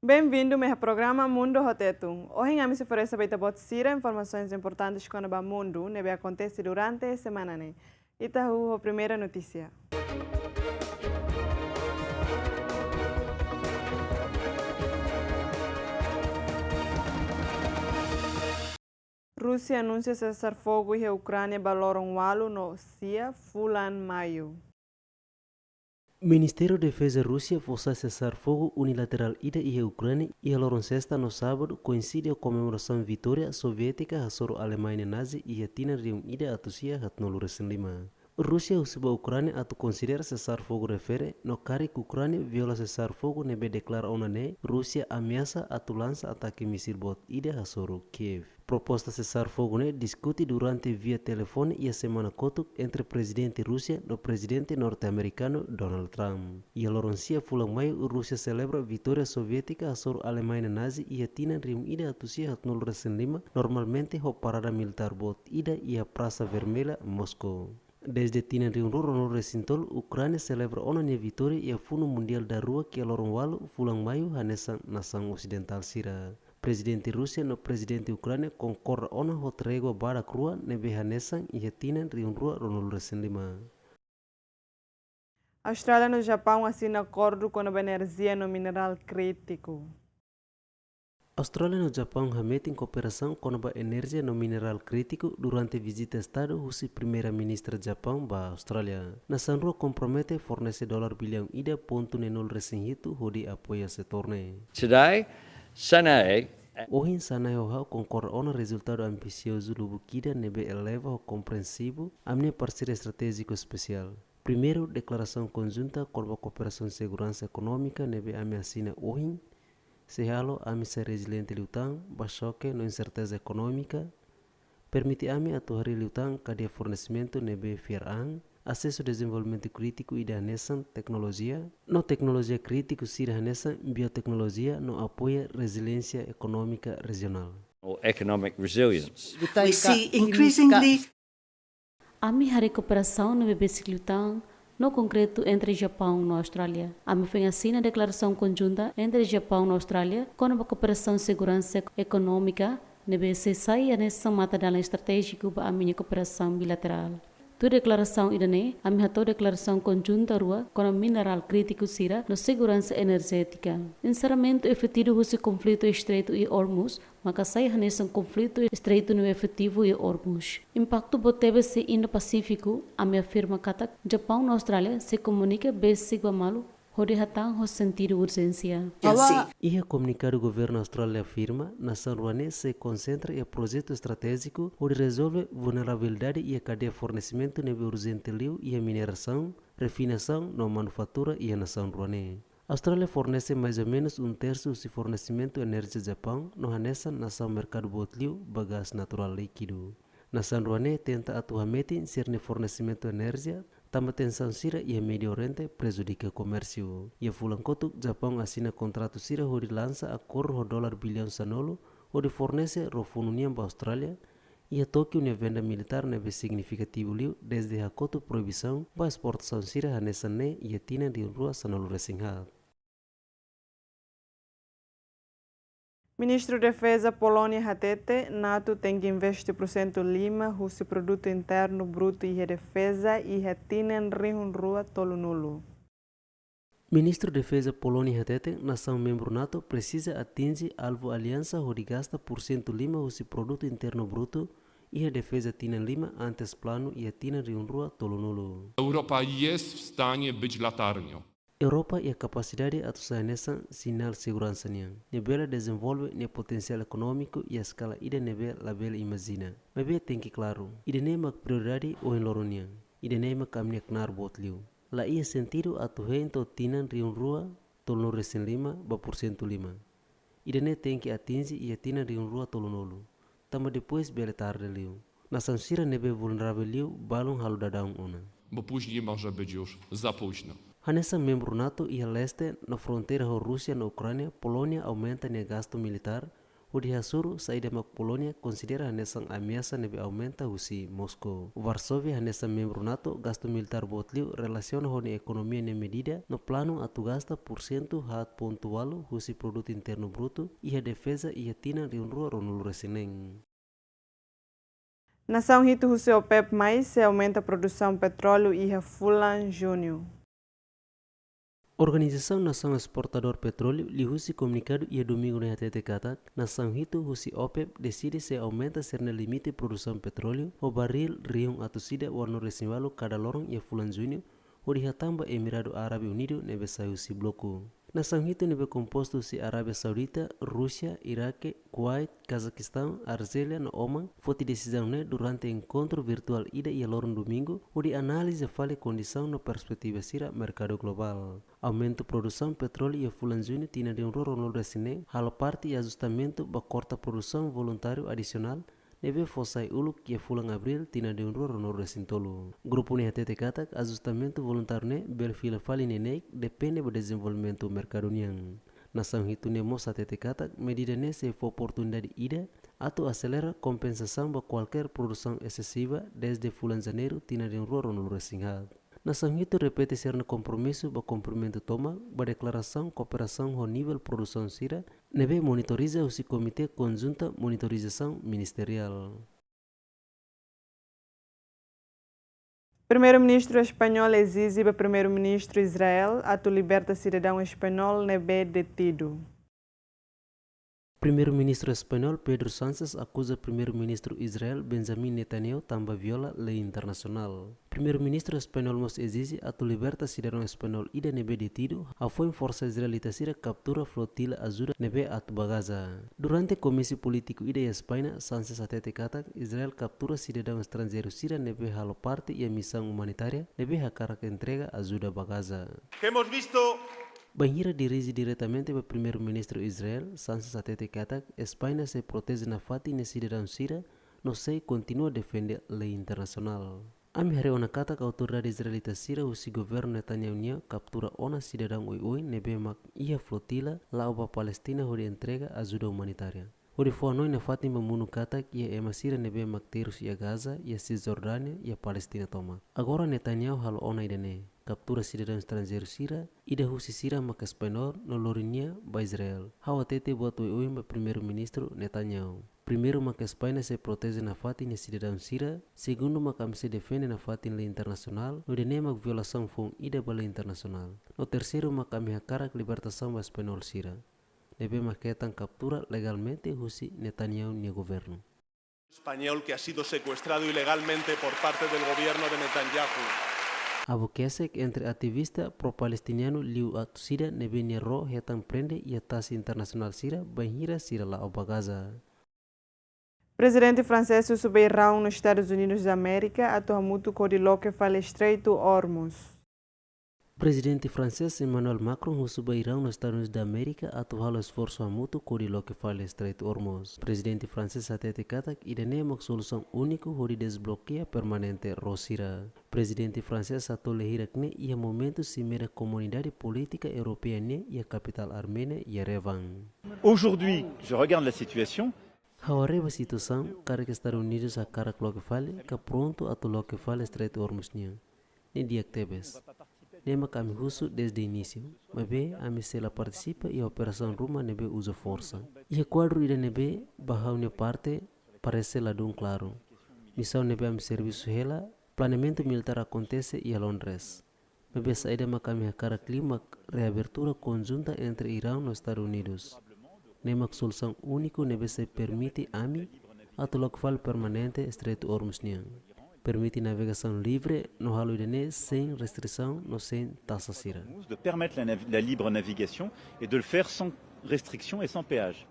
Bem-vindo ao programa Mundo Tetum. Hoje a mim se oferece para você informações importantes quando o mundo nebe acontece durante a semana. Esta é a primeira notícia. Rússia anuncia cessar-fogo e a Ucrânia valoram o alu no CIA Fulan Maiu. Ministério da Defesa Rússia força cessar fogo unilateral ida e a Ucrânia e a sexta no sábado coincide a comemoração vitória soviética sobre a Alemanha nazi e a tina de ida a Tusia hatnolu recém-lima. Rússia usiba a Ucrânia a considera cessar fogo refere no cari que Ucrânia viola cessar fogo nebe declara onane Rússia ameaça a lança ataque missil bot ida a soro Kiev. Proposta cessar fogo ne discute durante via telefone e a semana cotuk entre presidente Rússia e o presidente norte-americano Donald Trump. E a Loroncia fulang Maiu Rússia celebra vitória soviética sobre a Alemanha nazi e a tina rim ida a Tusia hatnol recém-lima normalmente ho parada militar bot ida e a Praça Vermelha Moscou. Desde tina rim no recintol, Ucrânia celebra onanya vitória e a Fundo Mundial da Rua que a lorong walu fulang Maiu hanesan nação ocidental sira. Presidente Rússia no presidente Ucrânia concorda ona ho tregua bara crua nebe hanesan e a tina rim rua ronol recém-lima. A Austrália e o Japão assinam acordo com a energia no mineral crítico. Austrália e o Japão remetem cooperação com a energia no mineral crítico durante a visita a Estado do primeira-ministra do Japão à Austrália. Nação Rua compromete fornecer $1 bilhão ida ponto nenol recém-hito onde apoia setor. Today, Sanai Hoje, Sanai concorre a um resultado ambicioso do Bukida nebe eleva o compreensivo a minha parceria estratégico especial. Primeiro, declaração conjunta com a cooperação de segurança econômica nebe ameaçina hoje. Se halo ami ser resiliente liutang, basoke no incerteza econômica, permite ami atuar liutang cadeia fornecimento nebe fiarang, acesso ao desenvolvimento crítico e da nesan tecnologia, no tecnologia crítico se da nesan biotecnologia no apoia resiliência econômica regional. or economic resilience. We see increasingly Ami hari cooperação no bebê no concreto entre Japão e Austrália. Ami foi assina a declaração conjunta entre Japão e Austrália com a cooperação de segurança econômica nebe sai a nessa matadala estratégico para a minha cooperação bilateral. Tu declaração idane, a minha declaração conjunta rua com o mineral crítico sira no segurança energética. Encerramento efetivo do conflito estreito e Hormuz, mas sai nesse conflito estreito no efetivo e Hormuz. Impacto boteve se Indo-Pacífico, a minha afirma que Japão e Austrália se comunica bem sigma malo. Hode hatang ho sentido urgência. E a comunicar o governo australiano afirma, nação ruanê se concentra em projeto estratégico onde resolve vulnerabilidade e a cadeia de fornecimento nebe urgente liu e a mineração, refinação, na manufatura e a nação ruanê. A Austrália fornece mais ou menos um terço do fornecimento de energia do Japão, no hanessa nação mercado botlio, bagás natural líquido. Nação ruanê tenta atualmente ser no fornecimento de energia, tama tensão sira e a Médio Oriente prejudica o comércio. E a fulancoto, Japão assina contrato sira onde lança acordo o $1 bilhão sanolo, onde fornece rofununiam para a Austrália, e a Tóquio ne venda militar neve significativo liu desde a coto proibição para a exportação sira a Nessane e a tina de rua sanolo recém-had. Ministro da Defesa Polônia Hatete, NATO tem que investir % lima o seu produto interno bruto e a defesa e retinem rim rua tolo nulo. Ministro da Defesa Polônia Hatete, nação membro NATO, precisa atingir alvo aliança onde gasta % lima o seu produto interno bruto i defeza tina lima antes planu i tina riunrua tolunulu. Europa jest w stanie być latarnią. Europa e a capacidade de atuar nessa sinal segurança niang. Nebela desenvolve ne potencial econômico e a escala ida nebe label imagina. Mebe tem que claro, ida nema prioridade ou em loroniang. Ida nema kamnia knar botliu. La ia sentido atuhen to tinan riunrua tolunu resen lima ba % lima. Ida ne tem que atingir e a tina riunrua tolunulu. Tama depois bele tarde liu. Na sansira nebe vulnerável liu balon halu dadaung ona. Bo później może być już za późno. Hanessa membro NATO e a leste na fronteira com Rússia na Ucrânia, Polônia aumenta o gasto militar, Udi hasuru saída mak Polônia considera hanesang ameaça nebe aumenta husi Moscou. Varsóvia hanesa membro NATO gasto militar botliu relaciona honi economia ne medida no plano atu gasta por cento hat pontualu husi produto interno bruto e a defesa e a tina riunrua ronulu resineng. Nação Rito o seu OPEP mais se aumenta a produção de petróleo e a Fulan Júnior. Organização Nação Exportador Petróleo lihusi comunicado e domingo na TT Katak, Nação Rito husi OPEP decide se aumenta ser no limite produção petróleo o barril riung atusida warno resinwalu cada lorong e Fulan Júnior o dihatamba Emirado Árabe Unido nebe husi bloco. Nação Rito nebe composto si Arábia Saudita, Rússia, Iraque, Kuwait, Cazaquistão, Argélia e Oman foi decisão durante encontro virtual ida e lorong domingo o de análise fale condição no perspectiva sira mercado global. Aumento produção petróleo e Fulan Júnior tina de rolo no resine, halo parte e ajustamento ba corta produção voluntário adicional nebe fossai uluk que Fulan Abril tina de rolo no resintolo. Grupo ne atete katak ajustamento voluntário ne belfila fali nenek depende do desenvolvimento mercado niang. Nação Rito ne moça atete katak medida ne se for oportunidade ida atau acelera compensação ba qualquer produção excessiva desde Fulan Janeiro tina de rolo no resinhat. Nação Rito repete ser no compromisso ba cumprimento toma ba declaração cooperação ao nível produção sira nebe monitoriza o comitê conjunta monitorização ministerial. Primeiro-ministro espanhol exige para primeiro-ministro Israel a tu liberta cidadão espanhol nebe detido. Primeiro-ministro espanhol Pedro Sánchez acusa primeiro-ministro Israel Benjamin Netanyahu tamba viola lei internacional. Primeiro-ministro espanhol mos exige a tu liberta cidadão espanhol ida nebe detido a foi força israelita sira captura flotila ajuda nebe at bagaza. Durante comício político ida Espanha, Sánchez atete katak Israel captura cidadão estrangeiro sira nebe halo parte e a missão humanitária nebe hakarak entrega ajuda bagaza. Que hemos visto Banhira dirige diretamente para o primeiro-ministro Israel, Sánchez atete katak, Espanha se protege na fati ne cidadão sira, no sei continua a defender a lei internacional. Ami hari ona katak autoridade israelita sira usi governo Netanyahu captura ona cidadão oi nebe mak ia flotila la oba Palestina hori entrega ajuda humanitária. Hori foi noi na fati mamunu katak ia emasira nebe mak terus ia Gaza, ia Cisjordânia, ia Palestina toma. Agora Netanyahu halo ona idane. Captura cidadão estrangeiro sira, ida husi sira maka espanhol no lorinia ba Israel. Hawa tete buat oi ba primeiro-ministro Netanyahu. Primeiro maka Espanha se protege na fati ne cidadão sira, segundo maka se defende na fati lei internacional, no dene mak violação fong ida ba lei internacional. No terceiro maka hakarak libertação ba espanhol sira. Nebe maketan captura legalmente husi Netanyahu ni governo. español que ha sido secuestrado ilegalmente por parte del gobierno de Netanyahu. Abu Kesek entre ativista pro-palestiniano liu atusida nebe nero hetan prende e atasi internacional sira banhira sira la obagaza. Presidente francês subirão nos Estados Unidos da América atua muito codiló que fala estreito Hormuz. Presidente francês Emmanuel Macron subairão nos Estados Unidos da América atuar o esforço mútuo codiló que fala estreito Hormuz. Presidente francês atete katak idane mak solução único hori desbloqueia permanente Rosira. Presidente francês atole hirakne ia momento cimera comunidade política europeia e a capital armênia Yerevan. Aujourd'hui, je regarde la situation. Hawareba situação cara que Estados Unidos a cara que fale que pronto atulo que fala estreito Hormuz nia. Ne dia tebes. Nema kami husu desde início, mas ami sela participa e a operação Ruma nebe usa força. E o quadro ida nebe bahau ne parte parece lá dum claro. Missão nebe ami serviço hela, planeamento militar acontece e a Londres. Nebe saída makami hakara clima reabertura conjunta entre Irão e Estados Unidos. Nema solução único nebe se permite ami atulo que fala permanente estreito Hormuz nia. Permite navegação livre no halo idane sem restrição, no sem taxa sira. De permettre la libre navigation et de le faire sans restriction et sans péage.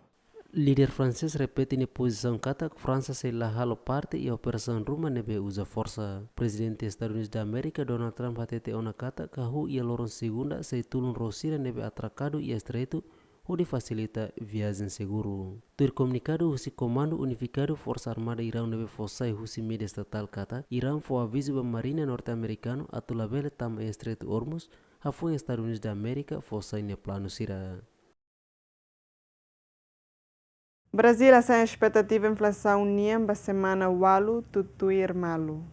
Líder francês repete na posição kata que França se la halo parte e a operação Ruma nebe usa força. Presidente dos Estados Unidos da América Donald Trump hatete ona kata kahu ia loron segunda se tulun rosira nebe atracado e estreito onde facilita viagem seguro. Ter comunicado o Comando Unificado Força Armada Irão nebe fossai husi mídia estatal kata, Irão foi aviso da Marinha norte-americano a tulabele tam e estreito Hormuz, a foi Estados Unidos da América fossai ne plano sira. Brasil essa expectativa inflação niamba semana walu tutuir malu.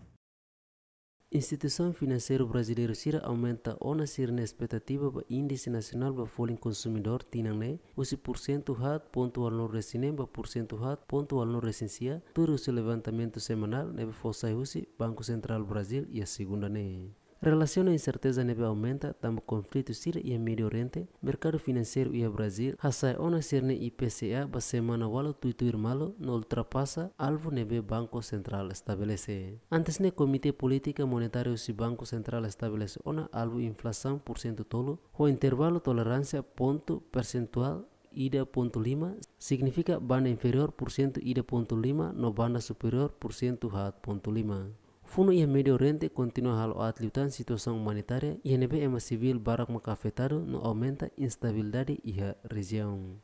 Instituição financeira brasileira Sira aumenta ona sir na expectativa ba índice nacional ba folha consumidor tinang usi porcento hat ponto al no resinem ba porcento hat ponto al no recensia tudo o levantamento semanal nebe fossai usi Banco Central Brasil e a segunda ne. Relação à incerteza neve aumenta, tamo conflito Síria e Médio Oriente, mercado financeiro e Brasil, hasai ona serne IPCA ba semana wala tuituir malo no ultrapassa alvo neve Banco Central estabelece. Antes ne Comitê Política Monetária si Banco Central estabelece ona alvo inflação por cento tolo, o intervalo tolerância ponto percentual ida ponto lima significa banda inferior por cento ida ponto lima no banda superior por cento hat ponto lima. Funo e Médio Oriente continua halo atliutan situação humanitária e nebe ema civil barak maka afetado no aumenta instabilidade e a região.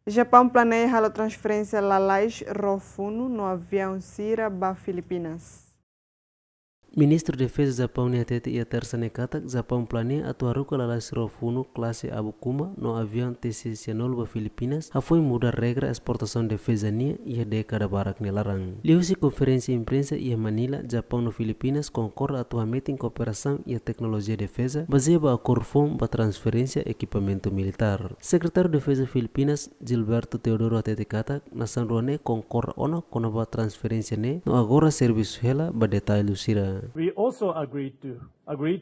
Japão planeia halo transferência lalais rofuno no avião Sira ba Filipinas. Ministro de Defesa Japão Niatete e a terça nekata Japão planeia atuar ruka lalais rofuno classe Abukuma no avião TC-19 ba Filipinas a foi mudar regra exportação de defesa nia e a década barak nelarang. Liusi conferência imprensa e a Manila, Japão no Filipinas concorre atualmente em cooperação e a tecnologia de defesa baseada ba acordo ba transferência equipamento militar. Secretário de Defesa Filipinas Gilberto Teodoro Atete kata nação ruane concorre ona kono ba transferência ne no agora serviço hela ba detalhe lucira. We also agreed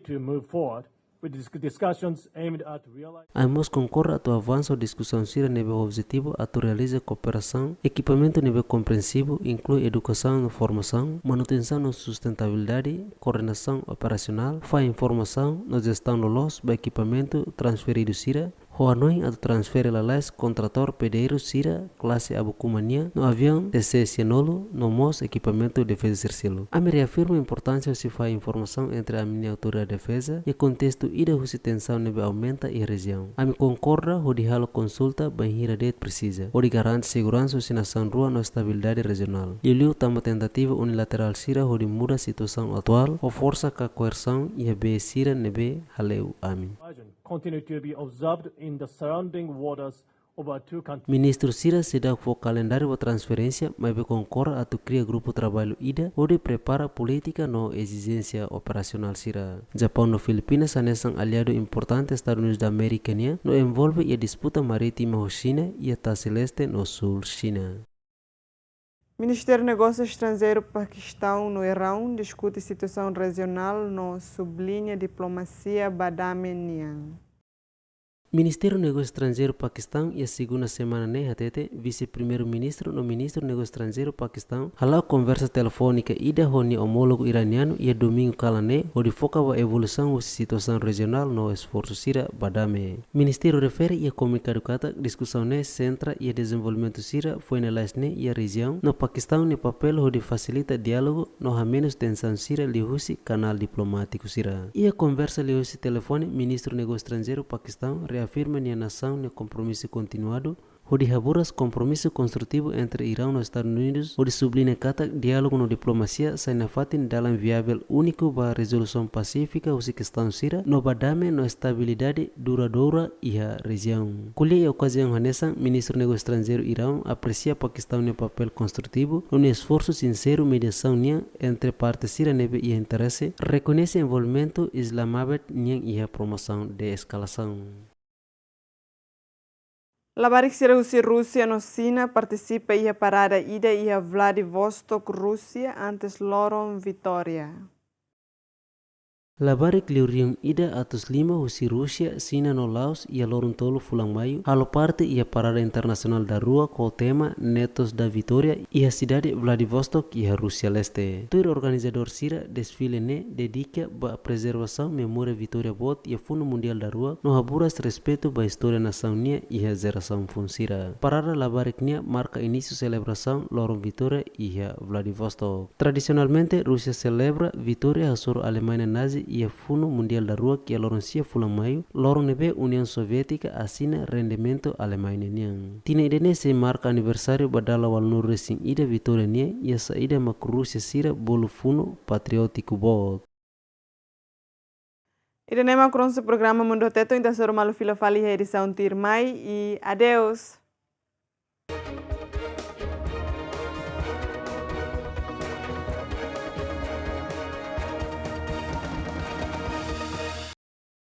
to move forward with discussions aimed at realizing. Ambos concorrem a tu avanço discussão sira nível objetivo a tu realiza cooperação, equipamento nível compreensivo, inclui educação e formação, manutenção e sustentabilidade, coordenação operacional, faz informação na gestão do loss, equipamento transferido sira, Hoanoi a transfere lalais contrator pedreiro Sira classe Abucumania no avião TC-19 no MOS equipamento de defesa Circelo. A me reafirma a importância se faz informação entre a minha autoridade de defesa e contexto ida se tensão nível aumenta e região. A me concorda o de halo consulta bem det precisa. O de garante segurança se nação rua na estabilidade regional. E liu tamo tentativa unilateral Sira o de muda a situação atual ou força a coerção e a B Sira nebe haleu ami. Continue to be observed in the surrounding waters of our two countries. Ministro Sira se dá o calendário da transferência, mas concorre a tu cria grupo trabalho IDA, onde prepara política no exigência operacional Sira. Japão no Filipinas anesan aliado importante Estados Unidos da América no envolve a disputa marítima com China e a Taça Leste no sul China. Ministério do Negócio Estrangeiro Paquistão no Irão discute situação regional no sublinha diplomacia Badamenia. Ministério do Negócio Estrangeiro Paquistão e a segunda semana hatete vice-primeiro-ministro no Ministro do Negócio Estrangeiro Paquistão halau conversa telefônica ida honi homólogo iraniano e a domingo kalane onde foca a evolução da situação regional no esforço Sira Badame. Ministério refere e a comunicado kata discussão ne centra e a desenvolvimento Sira foi na lasne e a região no Paquistão ne papel onde facilita diálogo no a menos tensão Sira lihusi canal diplomático Sira. E a conversa lihusi telefone Ministro do Negócio Estrangeiro Paquistão reafirma a nação no compromisso continuado, onde raburas compromisso construtivo entre Irão e Estados Unidos, onde sublinha kata diálogo no diplomacia sai na fatin dalam viável único para resolução pacífica ou questão Sira, no badame no estabilidade duradoura e a região. Colhe a ocasião hanessa, Ministro do Negócio Estrangeiro Irão aprecia Paquistão no papel construtivo, no esforço sincero mediação entre partes Sira nebe e interesse, reconhece envolvimento Islamabad e a promoção de escalação. Labarik Sira Rússia no China participa e a parada ida e a Vladivostok, Rússia, antes Loron Vitória. Labarik liuriung ida atus lima husi Rússia, China no Laos e a Lorontolo fulang Maiu, halo parte e a parada internacional da rua com o tema Netos da Vitória e a cidade Vladivostok e a Rússia Leste. Tuir organizador Sira desfile ne dedica a preservação memória Vitória Bot e a Fundo Mundial da Rua no haburas respeito ba história nação nia e a geração funsira. Parada Labarik nia marca início celebração Loron Vitória e a Vladivostok. Tradicionalmente Rússia celebra Vitória a soro Alemanha nazi e a Fundo Mundial da Rua que a Loroncia fulang Maiu, Lorong nebe União Soviética assina rendimento Alemanha niang. Tina idene se marca aniversário badala wal nur resing ida Vitória nia e a saída mak Rússia Sira bolo Fundo Patriótico Bot. Idene mak programa Mundo Tetum, então soro malu fila fali a edição Tirmai e adeus. Mundo.